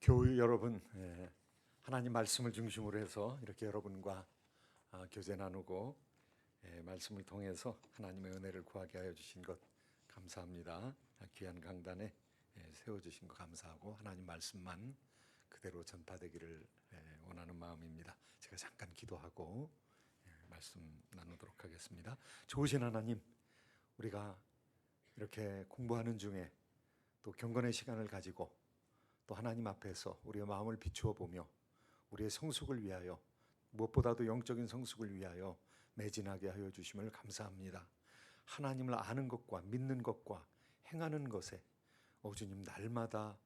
교회 여러분, 하나님 말씀을 중심으로 해서 이렇게 여러분과 교제 나누고 말씀을 통해서 하나님의 은혜를 구하게 하여 주신 것 감사합니다. 귀한 강단에 세워주신 것 감사하고 하나님 말씀만 그대로 전파되기를 원하는 마음입니다. 제가 잠깐 기도하고 말씀 나누도록 하겠습니다. 좋으신 하나님, 우리가 이렇게 공부하는 중에 또 경건의 시간을 가지고 또 하나님 앞에서 우리의 마음을 비추어 보며 우리의 성숙을 위하여, 무엇보다도 영적인 성숙을 위하여 매진하게 하여 주심을 감사합니다. 하나님을 아는 것과 믿는 것과 행하는 것에 주님 날마다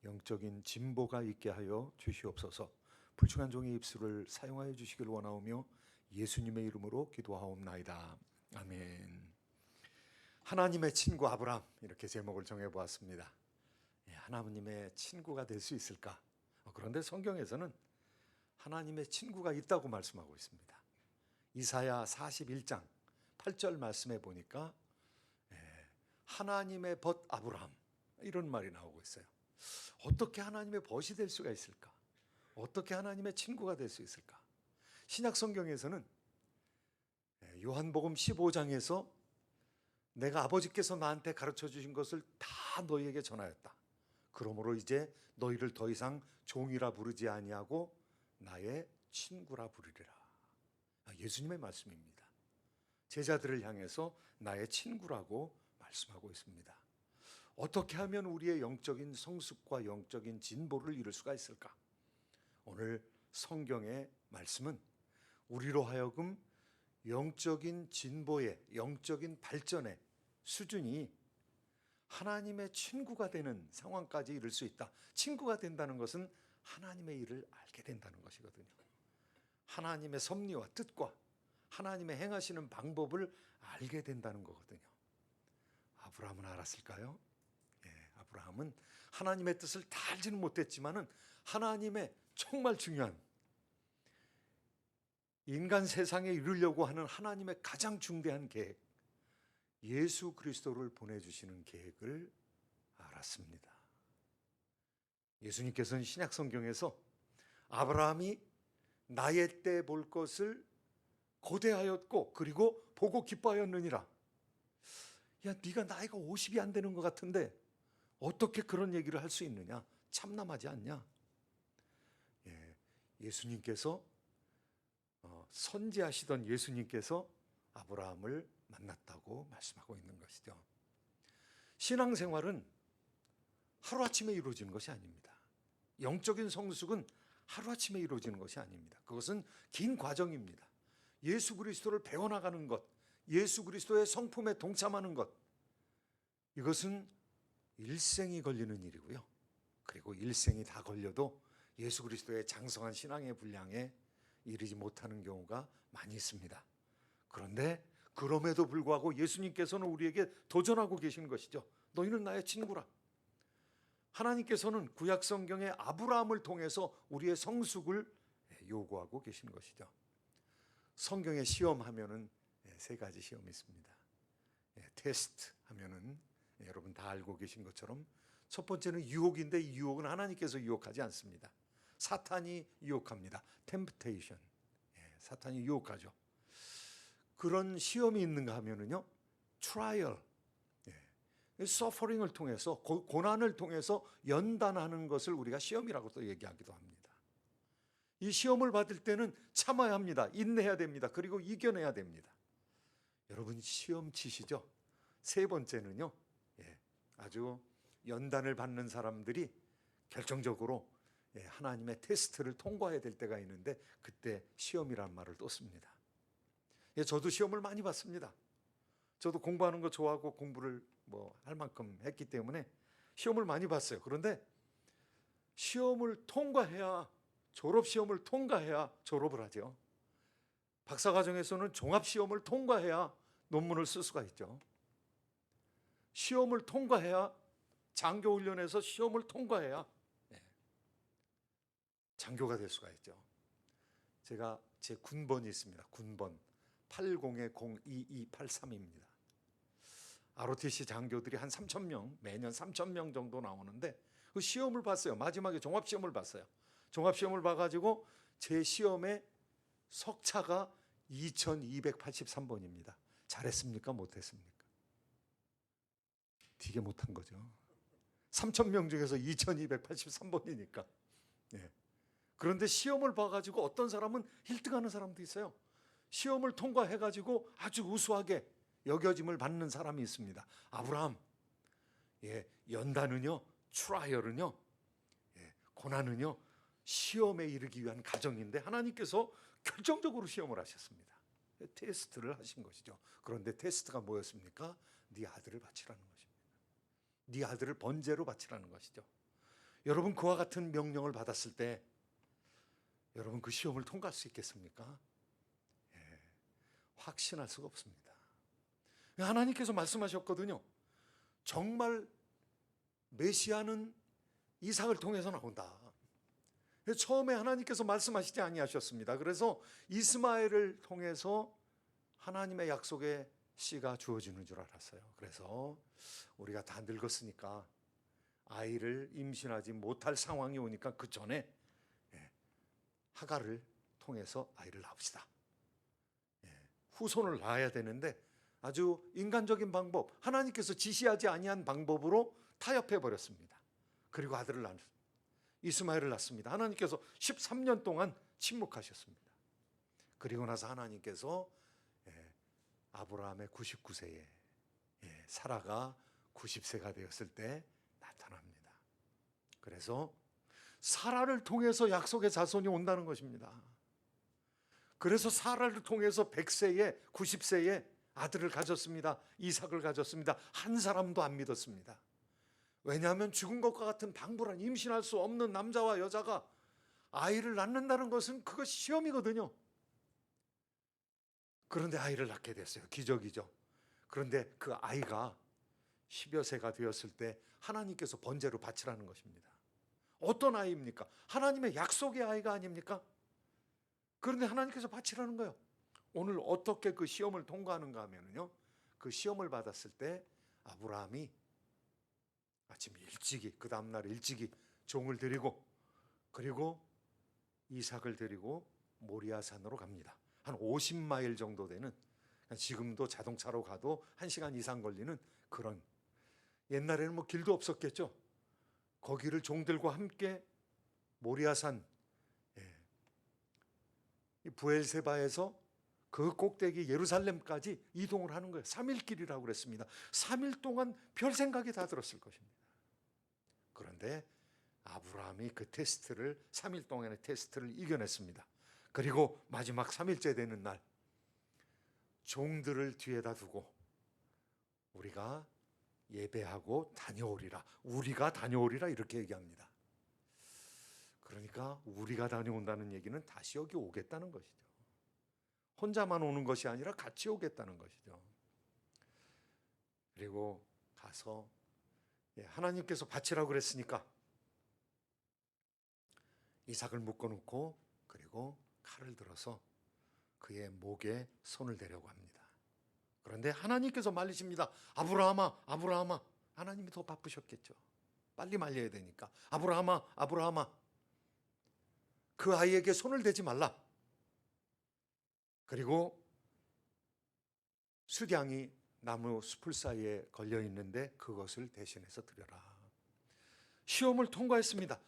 영적인 진보가 있게 하여 주시옵소서. 불충한 종의 입술을 사용하여 주시길 원하오며 예수님의 이름으로 기도하옵나이다. 아멘. 하나님의 친구 아브라함, 이렇게 제목을 정해보았습니다. 하나님의 친구가 될 수 있을까? 그런데 성경에서는 하나님의 친구가 있다고 말씀하고 있습니다. 이사야 41장 8절 말씀에 보니까 하나님의 벗 아브라함, 이런 말이 나오고 있어요. 어떻게 하나님의 벗이 될 수가 있을까? 어떻게 하나님의 친구가 될 수 있을까? 신약 성경에서는 요한복음 15장에서 내가 아버지께서 나한테 가르쳐 주신 것을 다 너희에게 전하였다. 그러므로 이제 너희를 더 이상 종이라 부르지 아니하고 나의 친구라 부르리라. 예수님의 말씀입니다. 제자들을 향해서 나의 친구라고 말씀하고 있습니다. 어떻게 하면 우리의 영적인 성숙과 영적인 진보를 이룰 수가 있을까? 오늘 성경의 말씀은 우리로 하여금 영적인 진보의, 영적인 발전의 수준이 하나님의 친구가 되는 상황까지 이룰 수 있다. 친구가 된다는 것은 하나님의 일을 알게 된다는 것이거든요. 하나님의 섭리와 뜻과 하나님의 행하시는 방법을 알게 된다는 거거든요. 아브라함은 알았을까요? 아브라함은 하나님의 뜻을 다 알지는 못했지만은 하나님의 정말 중요한, 인간 세상에 이루려고 하는 하나님의 가장 중대한 계획, 예수 그리스도를 보내주시는 계획을 알았습니다. 예수님께서는 신약 성경에서 아브라함이 나의 때 볼 것을 고대하였고 그리고 보고 기뻐하였느니라. 야, 네가 나이가 50이 안 되는 것 같은데 어떻게 그런 얘기를 할 수 있느냐? 참남하지 않냐? 예수님께서 선지하시던 예수님께서 아브라함을 만났다고 말씀하고 있는 것이죠. 신앙생활은 하루아침에 이루어지는 것이 아닙니다. 영적인 성숙은 하루아침에 이루어지는 것이 아닙니다. 그것은 긴 과정입니다. 예수 그리스도를 배워나가는 것, 예수 그리스도의 성품에 동참하는 것, 이것은 일생이 걸리는 일이고요. 그리고 일생이 다 걸려도 예수 그리스도의 장성한 신앙의 분량에 이르지 못하는 경우가 많이 있습니다. 그런데 그럼에도 불구하고 예수님께서는 우리에게 도전하고 계시는 것이죠. 너희는 나의 친구라. 하나님께서는 구약 성경의 아브라함을 통해서 우리의 성숙을 요구하고 계시는 것이죠. 성경의 시험 하면은 세 가지 시험이 있습니다. 테스트 하면은 여러분 다 알고 계신 것처럼 첫 번째는 유혹인데 이 유혹은 하나님께서 유혹하지 않습니다. 사탄이 유혹합니다. 템프테이션. 사탄이 유혹하죠. 그런 시험이 있는가 하면은요, 트라이얼, 서퍼링을 통해서, 고난을 통해서 연단하는 것을 우리가 시험이라고 또 얘기하기도 합니다. 이 시험을 받을 때는 참아야 합니다. 인내해야 됩니다. 그리고 이겨내야 됩니다. 여러분 시험 치시죠? 세 번째는요, 아주 연단을 받는 사람들이 결정적으로 하나님의 테스트를 통과해야 될 때가 있는데 그때 시험이라는 말을 또 씁니다. 저도 시험을 많이 봤습니다. 저도 공부하는 거 좋아하고 공부를 할 만큼 했기 때문에 시험을 많이 봤어요. 그런데 시험을 통과해야, 졸업시험을 통과해야 졸업을 하죠. 박사과정에서는 종합시험을 통과해야 논문을 쓸 수가 있죠. 시험을 통과해야, 장교훈련에서 시험을 통과해야 장교가 될 수가 있죠. 제가 제 군번이 있습니다. 군번 80-02283입니다. ROTC 장교들이 한 3,000명, 매년 3,000명 정도 나오는데 그 시험을 봤어요. 마지막에 종합시험을 봤어요. 종합시험을 봐가지고 제 시험의 석차가 2283번입니다. 잘했습니까? 못했습니까? 되게 못한 거죠. 3,000명 중에서 2283번이니까. 네. 그런데 시험을 봐가지고 어떤 사람은 1등하는 사람도 있어요. 시험을 통과해가지고 아주 우수하게 여겨짐을 받는 사람이 있습니다. 아브라함. 예, 연단은요, 트라이얼은요, 예, 고난은요, 시험에 이르기 위한 과정인데 하나님께서 결정적으로 시험을 하셨습니다. 테스트를 하신 것이죠. 그런데 테스트가 뭐였습니까? 네 아들을 바치라는 것입니다. 네 아들을 번제로 바치라는 것이죠. 여러분 그와 같은 명령을 받았을 때 여러분 그 시험을 통과할 수 있겠습니까? 예, 확신할 수가 없습니다. 하나님께서 말씀하셨거든요. 정말 메시아는 이삭을 통해서 나온다. 처음에 하나님께서 말씀하시지 아니하셨습니다. 그래서 이스마엘을 통해서 하나님의 약속의 씨가 주어지는 줄 알았어요. 그래서 우리가 다 늙었으니까 아이를 임신하지 못할 상황이 오니까 그 전에 하갈을 통해서 아이를 낳읍시다. 후손을 낳아야 되는데 아주 인간적인 방법, 하나님께서 지시하지 아니한 방법으로 타협해 버렸습니다. 그리고 아들을 낳았습니다. 이스마엘을 낳습니다. 하나님께서 13년 동안 침묵하셨습니다. 그리고 나서 하나님께서 아브라함의 99세에 사라가 90세가 되었을 때 나타납니다. 그래서 사라를 통해서 약속의 자손이 온다는 것입니다. 그래서 사라를 통해서 100세에 90세에 아들을 가졌습니다. 이삭을 가졌습니다. 한 사람도 안 믿었습니다. 왜냐하면 죽은 것과 같은 방불한 임신할 수 없는 남자와 여자가 아이를 낳는다는 것은 그것이 시험이거든요. 그런데 아이를 낳게 됐어요. 기적이죠. 그런데 그 아이가 10여 세가 되었을 때 하나님께서 번제로 바치라는 것입니다. 어떤 아이입니까? 하나님의 약속의 아이가 아닙니까? 그런데 하나님께서 바치라는 거예요. 오늘 어떻게 그 시험을 통과하는가 하면요, 그 시험을 받았을 때 아브라함이 아침 일찍이, 그 다음날 일찍이 종을 데리고 그리고 이삭을 데리고 모리아산으로 갑니다. 한 50마일 정도 되는, 지금도 자동차로 가도 1시간 이상 걸리는 그런, 옛날에는 뭐 길도 없었겠죠. 거기를 종들과 함께 모리아산, 부엘세바에서 그 꼭대기 예루살렘까지 이동을 하는 거예요. 3일 길이라고 그랬습니다. 3일 동안 별 생각이 다 들었을 것입니다. 그런데 아브라함이 그 테스트를, 3일 동안의 테스트를 이겨냈습니다. 그리고 마지막 3일째 되는 날 종들을 뒤에다 두고 우리가 예배하고 다녀오리라, 우리가 다녀오리라 이렇게 얘기합니다. 그러니까 우리가 다녀온다는 얘기는 다시 여기 오겠다는 것이죠. 혼자만 오는 것이 아니라 같이 오겠다는 것이죠. 그리고 가서 하나님께서 바치라고 그랬으니까 이삭을 묶어놓고 그리고 칼을 들어서 그의 목에 손을 대려고 합니다. 그런데 하나님께서 말리십니다. 아브라함아, 아브라함아. 하나님이 더 바쁘셨겠죠. 빨리 말려야 되니까. 아브라함아, 아브라함아. 그 아이에게 손을 대지 말라. 그리고 수량이 나무 숲을 사이에 걸려 있는데 그것을 대신해서 드려라. 시험을 통과했습니다.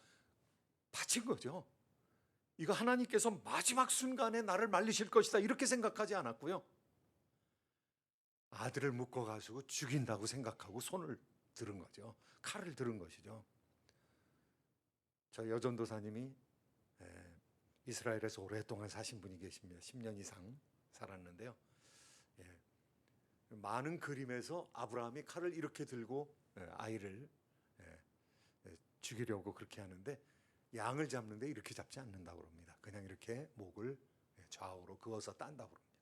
바친 거죠. 이거 하나님께서 마지막 순간에 나를 말리실 것이다 이렇게 생각하지 않았고요. 아들을 묶어가지고 죽인다고 생각하고 손을 들은 거죠. 칼을 들은 것이죠. 저 여전도사님이 이스라엘에서 오랫동안 사신 분이 계십니다. 10년 이상 살았는데요. 많은 그림에서 아브라함이 칼을 이렇게 들고 아이를 죽이려고 그렇게 하는데 양을 잡는데 이렇게 잡지 않는다고 합니다. 그냥 이렇게 목을 좌우로 그어서 딴다고 합니다.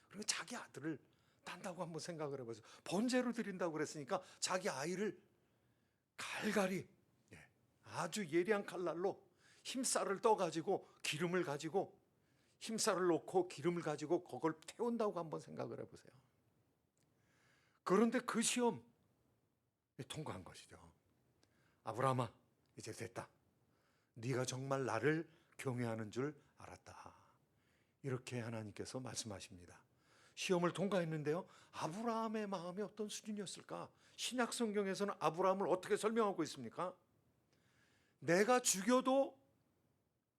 그리고 자기 아들을 딴다고 한번 생각을 해보세요. 번제로 드린다고 그랬으니까 자기 아이를 갈갈이 아주 예리한 칼날로 힘살을 떠가지고 기름을 가지고 힘살을 놓고 기름을 가지고 그걸 태운다고 한번 생각을 해보세요. 그런데 그 시험 통과한 것이죠. 아브라함아, 이제 됐다. 네가 정말 나를 경외하는 줄 알았다. 이렇게 하나님께서 말씀하십니다. 시험을 통과했는데요, 아브라함의 마음이 어떤 수준이었을까? 신약 성경에서는 아브라함을 어떻게 설명하고 있습니까? 내가 죽여도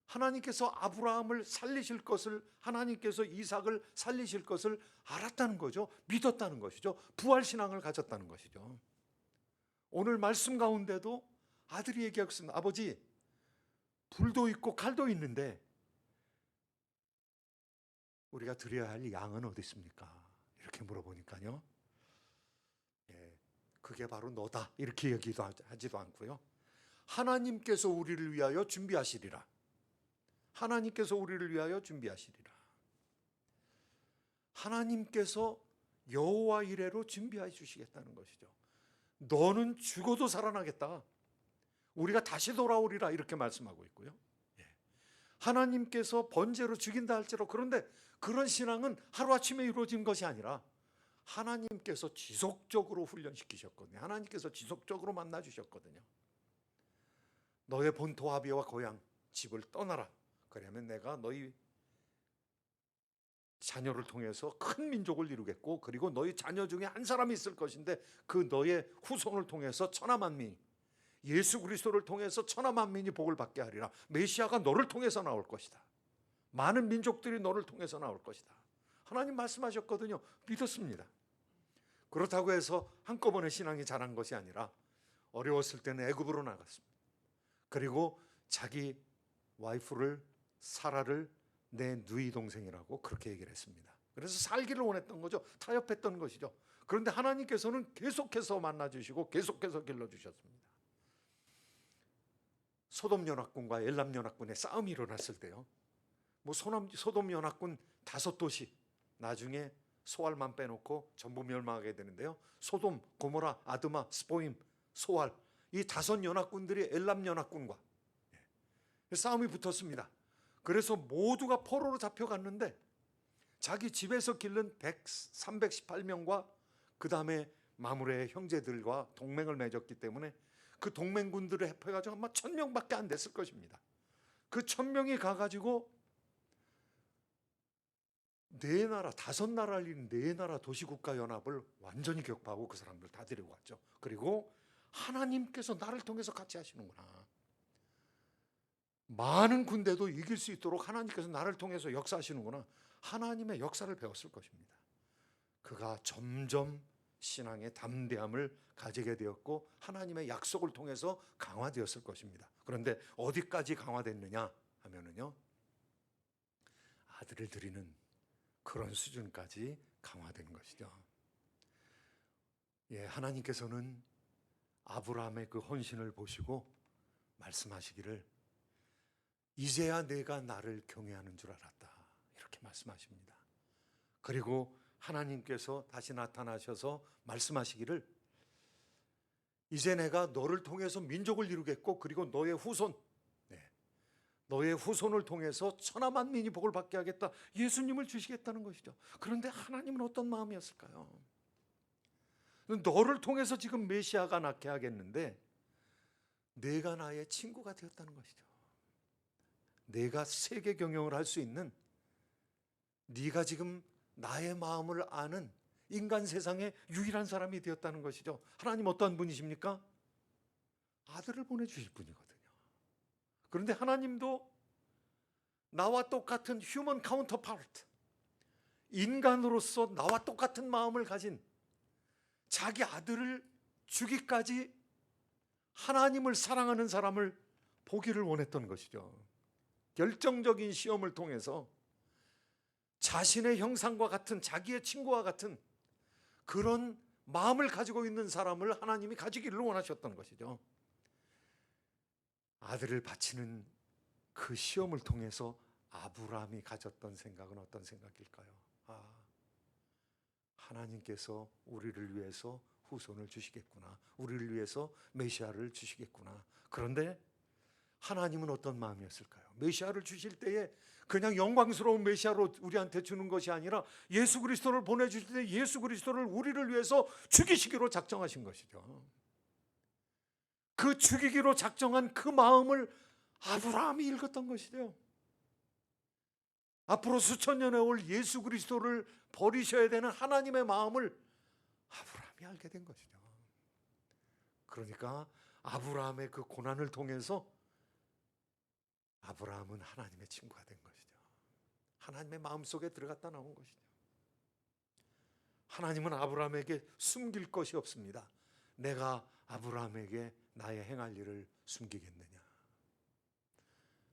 하나님께서 아브라함을 살리실 것을, 하나님께서 이삭을 살리실 것을 알았다는 거죠. 믿었다는 것이죠. 부활신앙을 가졌다는 것이죠. 오늘 말씀 가운데도 아들이 얘기하겠습니다. 아버지, 불도 있고 칼도 있는데 우리가 드려야 할 양은 어디 있습니까? 이렇게 물어보니까요, 그게 바로 너다, 이렇게 얘기도 하지도 않고요, 하나님께서 우리를 위하여 준비하시리라. 하나님께서 우리를 위하여 준비하시리라. 하나님께서 여호와 이레로 준비해 주시겠다는 것이죠. 너는 죽어도 살아나겠다. 우리가 다시 돌아오리라, 이렇게 말씀하고 있고요. 하나님께서 번제로 죽인다 할지라도, 그런데 그런 신앙은 하루아침에 이루어진 것이 아니라 하나님께서 지속적으로 훈련시키셨거든요. 하나님께서 지속적으로 만나주셨거든요. 너의 본토 아비와 고향 집을 떠나라. 그러면 내가 너희 자녀를 통해서 큰 민족을 이루겠고, 그리고 너희 자녀 중에 한 사람이 있을 것인데 그 너의 후손을 통해서 천하만민, 예수 그리스도를 통해서 천하만민이 복을 받게 하리라. 메시아가 너를 통해서 나올 것이다. 많은 민족들이 너를 통해서 나올 것이다. 하나님 말씀하셨거든요. 믿었습니다. 그렇다고 해서 한꺼번에 신앙이 자란 것이 아니라 어려웠을 때는 애굽으로 나갔습니다. 그리고 자기 와이프를, 사라를 내 누이 동생이라고 그렇게 얘기를 했습니다. 그래서 살기를 원했던 거죠. 타협했던 것이죠. 그런데 하나님께서는 계속해서 만나주시고 계속해서 길러주셨습니다. 소돔 연합군과 엘람 연합군의 싸움이 일어났을 때요, 소돔 연합군 5도시 나중에 소알만 빼놓고 전부 멸망하게 되는데요, 소돔, 고모라, 아드마, 스보임, 소알, 이 5 연합군들이 엘람 연합군과 싸움이 붙었습니다. 그래서 모두가 포로로 잡혀갔는데 자기 집에서 기른 318명과 그 다음에 마므레의 형제들과 동맹을 맺었기 때문에 그 동맹군들을 합해가지고 아마 1000명밖에 안 됐을 것입니다. 그 1000명이 가가지고 4나라, 5나라를 이룬 4나라 도시국가연합을 완전히 격파하고 그 사람들 다 데리고 왔죠. 그리고 하나님께서 나를 통해서 같이 하시는구나, 많은 군대도 이길 수 있도록 하나님께서 나를 통해서 역사하시는구나, 하나님의 역사를 배웠을 것입니다. 그가 점점 신앙의 담대함을 가지게 되었고 하나님의 약속을 통해서 강화되었을 것입니다. 그런데 어디까지 강화됐느냐 하면은요, 아들을 드리는 그런 수준까지 강화된 것이죠. 하나님께서는 아브라함의 그 헌신을 보시고 말씀하시기를 이제야 내가 나를 경외하는 줄 알았다, 이렇게 말씀하십니다. 그리고 하나님께서 다시 나타나셔서 말씀하시기를 이제 내가 너를 통해서 민족을 이루겠고, 그리고 너의 후손, 너의 후손을 통해서 천하만민이 복을 받게 하겠다, 예수님을 주시겠다는 것이죠. 그런데 하나님은 어떤 마음이었을까요? 너를 통해서 지금 메시아가 낳게 하겠는데 내가 나의 친구가 되었다는 것이죠. 내가 세계 경영을 할 수 있는, 네가 지금 나의 마음을 아는 인간 세상의 유일한 사람이 되었다는 것이죠. 하나님 어떠한 분이십니까? 아들을 보내주실 분이거든요. 그런데 하나님도 나와 똑같은 휴먼 카운터파트, 인간으로서 나와 똑같은 마음을 가진 자기 아들을 주기까지 하나님을 사랑하는 사람을 보기를 원했던 것이죠. 결정적인 시험을 통해서 자신의 형상과 같은, 자기의 친구와 같은 그런 마음을 가지고 있는 사람을 하나님이 가지기를 원하셨던 것이죠. 아들을 바치는 그 시험을 통해서 아브라함이 가졌던 생각은 어떤 생각일까요? 하나님께서 우리를 위해서 후손을 주시겠구나, 우리를 위해서 메시아를 주시겠구나. 그런데 하나님은 어떤 마음이었을까요? 메시아를 주실 때에 그냥 영광스러운 메시아로 우리한테 주는 것이 아니라 예수 그리스도를 보내주실 때 예수 그리스도를 우리를 위해서 죽이시기로 작정하신 것이죠. 그 죽이기로 작정한 그 마음을 아브라함이 읽었던 것이죠. 앞으로 수천 년에 올 예수 그리스도를 버리셔야 되는 하나님의 마음을 아브라함이 알게 된 것이죠. 그러니까 아브라함의 그 고난을 통해서 아브라함은 하나님의 친구가 된 것이죠. 하나님의 마음속에 들어갔다 나온 것이죠. 하나님은 아브라함에게 숨길 것이 없습니다. 내가 아브라함에게 나의 행할 일을 숨기겠느냐.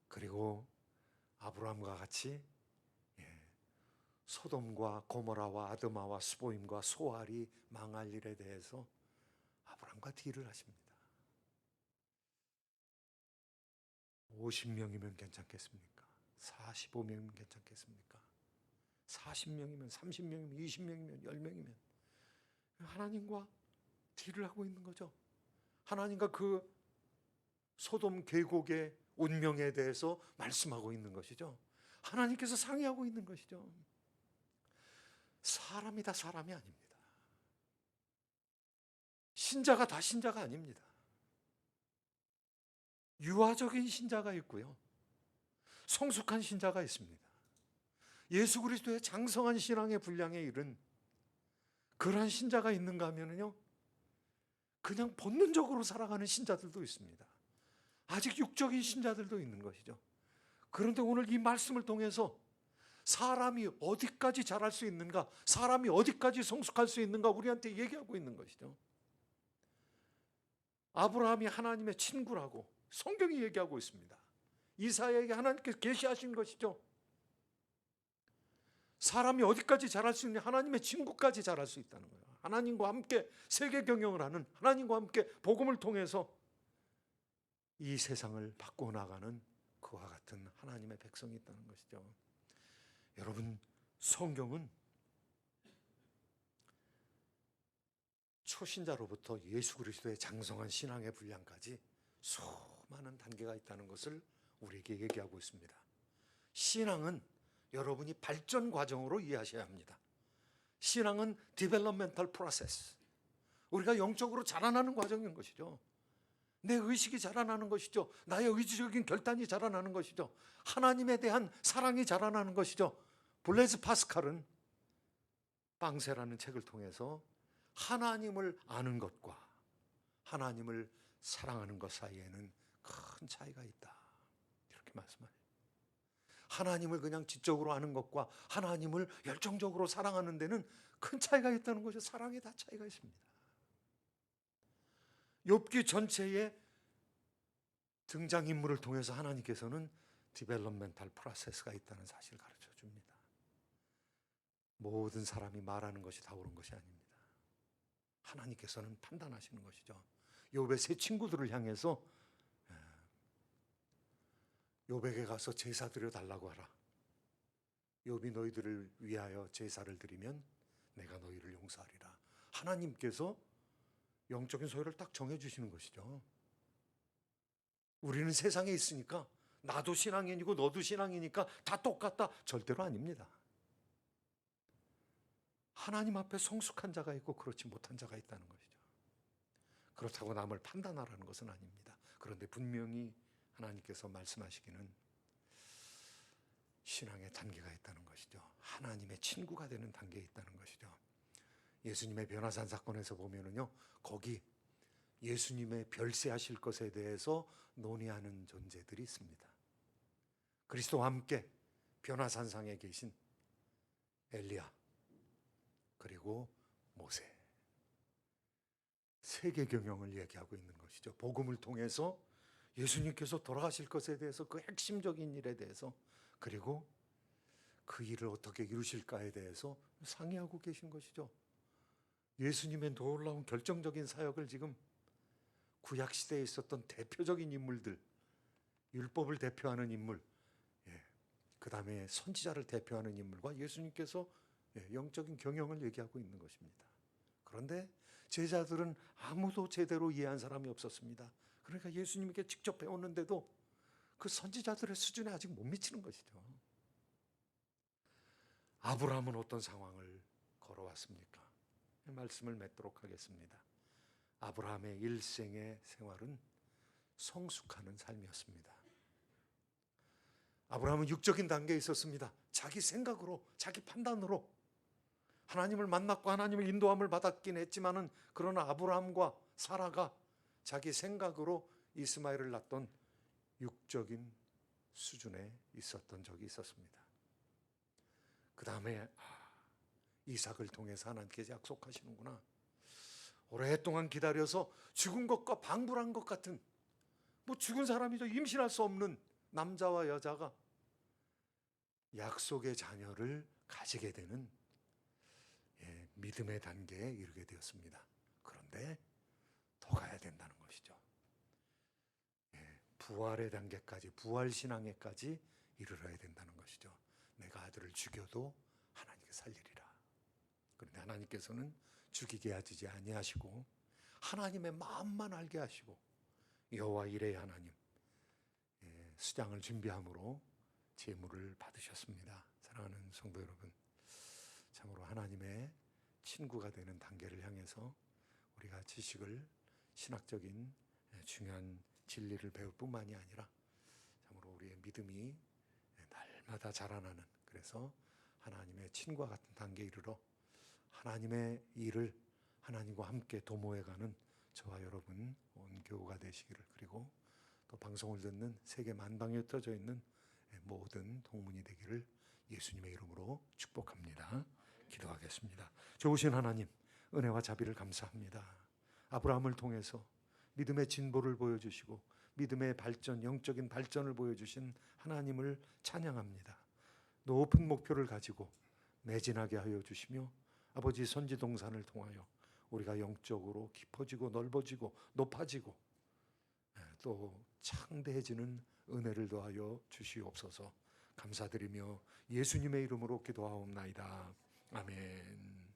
그리고 아브라함과 같이 소돔과 고모라와 아드마와 스보임과 소알이 망할 일에 대해서 아브라함과 딜을 하십니다. 50명이면 괜찮겠습니까? 45명이면 괜찮겠습니까? 40명이면 30명이면 20명이면 10명이면 하나님과 딜을 하고 있는 거죠. 하나님과 그 소돔 계곡의 운명에 대해서 말씀하고 있는 것이죠. 하나님께서 상의하고 있는 것이죠. 사람이 다 사람이 아닙니다. 신자가 다 신자가 아닙니다. 유아적인 신자가 있고요, 성숙한 신자가 있습니다. 예수 그리스도의 장성한 신앙의 분량에 이른 그러한 신자가 있는가 하면요, 그냥 본능적으로 살아가는 신자들도 있습니다. 아직 육적인 신자들도 있는 것이죠. 그런데 오늘 이 말씀을 통해서 사람이 어디까지 자랄 수 있는가, 사람이 어디까지 성숙할 수 있는가 우리한테 얘기하고 있는 것이죠. 아브라함이 하나님의 친구라고 성경이 얘기하고 있습니다. 이사야에게 하나님께서 계시하신 것이죠. 사람이 어디까지 자랄 수 있냐? 하나님의 친구까지 자랄 수 있다는 거예요. 하나님과 함께 세계 경영을 하는, 하나님과 함께 복음을 통해서 이 세상을 바꾸어 나가는 그와 같은 하나님의 백성이 있다는 것이죠. 여러분, 성경은 초신자로부터 예수 그리스도의 장성한 신앙의 분량까지 수많은 단계가 있다는 것을 우리에게 얘기하고 있습니다. 신앙은 여러분이 발전 과정으로 이해하셔야 합니다. 신앙은 developmental process, 우리가 영적으로 자라나는 과정인 것이죠. 내 의식이 자라나는 것이죠. 나의 의지적인 결단이 자라나는 것이죠. 하나님에 대한 사랑이 자라나는 것이죠. 블레즈 파스칼은 빵세라는 책을 통해서 하나님을 아는 것과 하나님을 사랑하는 것 사이에는 큰 차이가 있다, 이렇게 말씀해요. 하나님을 그냥 지적으로 아는 것과 하나님을 열정적으로 사랑하는 데는 큰 차이가 있다는 거죠. 사랑에 다 차이가 있습니다. 욥기 전체의 등장인물을 통해서 하나님께서는 디벨롭멘탈 프로세스가 있다는 사실을 가르쳐 줍니다. 모든 사람이 말하는 것이 다 옳은 것이 아닙니다. 하나님께서는 판단하시는 것이죠. 욥의 세 친구들을 향해서 욥에게 가서 제사 드려 달라고 하라. 욥이 너희들을 위하여 제사를 드리면 내가 너희를 용서하리라. 하나님께서 영적인 소유를 딱 정해주시는 것이죠. 우리는 세상에 있으니까 나도 신앙인이고 너도 신앙이니까 다 똑같다, 절대로 아닙니다. 하나님 앞에 성숙한 자가 있고 그렇지 못한 자가 있다는 것이죠. 그렇다고 남을 판단하라는 것은 아닙니다. 그런데 분명히 하나님께서 말씀하시기는 신앙의 단계가 있다는 것이죠. 하나님의 친구가 되는 단계에 있다는 것이죠. 예수님의 변화산 사건에서 보면은요, 거기 예수님의 별세하실 것에 대해서 논의하는 존재들이 있습니다. 그리스도와 함께 변화산상에 계신 엘리야, 그리고 모세, 세계 경영을 얘기하고 있는 것이죠. 복음을 통해서 예수님께서 돌아가실 것에 대해서, 그 핵심적인 일에 대해서, 그리고 그 일을 어떻게 이루실까에 대해서 상의하고 계신 것이죠. 예수님의 놀라운 결정적인 사역을 지금 구약시대에 있었던 대표적인 인물들, 율법을 대표하는 인물, 그 다음에 선지자를 대표하는 인물과 예수님께서 영적인 경영을 얘기하고 있는 것입니다. 그런데 제자들은 아무도 제대로 이해한 사람이 없었습니다. 그러니까 예수님께 직접 배웠는데도 그 선지자들의 수준에 아직 못 미치는 것이죠. 아브라함은 어떤 상황을 걸어왔습니까? 말씀을 맺도록 하겠습니다. 아브라함의 일생의 생활은 성숙하는 삶이었습니다. 아브라함은 육적인 단계에 있었습니다. 자기 생각으로, 자기 판단으로 하나님을 만났고 하나님의 인도함을 받았긴 했지만은, 그러나 아브라함과 사라가 자기 생각으로 이스마엘을 낳던 육적인 수준에 있었던 적이 있었습니다. 그 다음에 이삭을 통해서 하나님께 약속하시는구나. 오랫동안 기다려서 죽은 것과 방불한 것 같은, 죽은 사람이죠. 임신할 수 없는 남자와 여자가 약속의 자녀를 가지게 되는 믿음의 단계에 이르게 되었습니다. 그런데 더 가야 된다는 것이죠. 부활의 단계까지, 부활신앙에까지 이르러야 된다는 것이죠. 내가 아들을 죽여도 하나님께 살리리라. 그런데 하나님께서는 죽이게 하지 아니하시고 하나님의 마음만 알게 하시고, 여호와 이레의 하나님, 수장을 준비함으로 제물을 받으셨습니다. 사랑하는 성도 여러분, 참으로 하나님의 친구가 되는 단계를 향해서 우리가 지식을, 신학적인 중요한 진리를 배울 뿐만이 아니라 참으로 우리의 믿음이 날마다 자라나는, 그래서 하나님의 친구와 같은 단계에 이르러 하나님의 일을 하나님과 함께 도모해가는 저와 여러분 온 교우가 되시기를, 그리고 또 방송을 듣는 세계 만방에 흩어져 있는 모든 동문이 되기를 예수님의 이름으로 축복합니다. 기도하겠습니다. 좋으신 하나님, 은혜와 자비를 감사합니다. 아브라함을 통해서 믿음의 진보를 보여주시고 믿음의 발전, 영적인 발전을 보여주신 하나님을 찬양합니다. 높은 목표를 가지고 매진하게 하여 주시며, 아버지 선지동산을 통하여 우리가 영적으로 깊어지고 넓어지고 높아지고 또 창대해지는 은혜를 더하여 주시옵소서. 감사드리며 예수님의 이름으로 기도하옵나이다. 아멘.